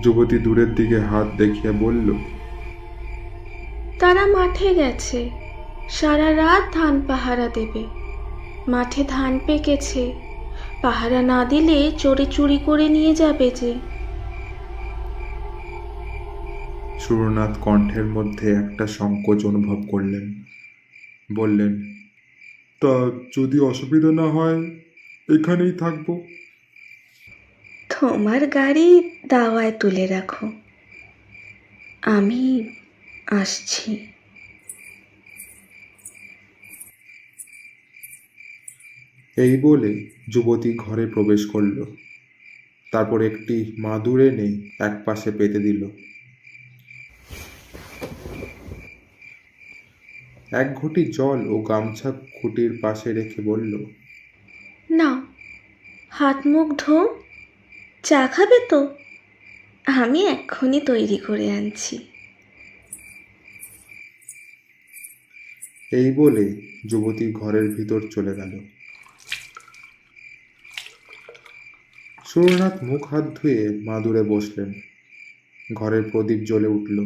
যুবতী দূরের দিকে হাত দেখিয়ে বলল, তারা মাঠে গেছে, সারা রাত ধান পাহারা দেবে। মাঠে ধান পেকেছে, পাহারা না দিলে চোরে চুরি করে নিয়ে যাবে যে। সুরনাথ কণ্ঠের মধ্যে একটা সংকোচ অনুভব করলেন। বললেন, তা যদি অসুবিধা না হয় এখানেই থাকবো। তোমার গাড়ি দাওয়ায় তুলে রাখো, আমি আসছি। এই বলে যুবতী ঘরে প্রবেশ করল। তারপর একটি মাদুর এনে একপাশে পেতে দিল। এক ঘটি জল ও গামছা খুঁটির পাশে রেখে বলল, নাও, হাত মুখ ধো। চা খাবে তো? আমি এক্ষুনি তৈরি করে আনছি। এই বলে যুবতী ঘরের ভিতর চলে গেল। সুরনাথ মুখ হাত ধুয়ে মাদুরে বসলেন। ঘরের প্রদীপ জ্বলে উঠল।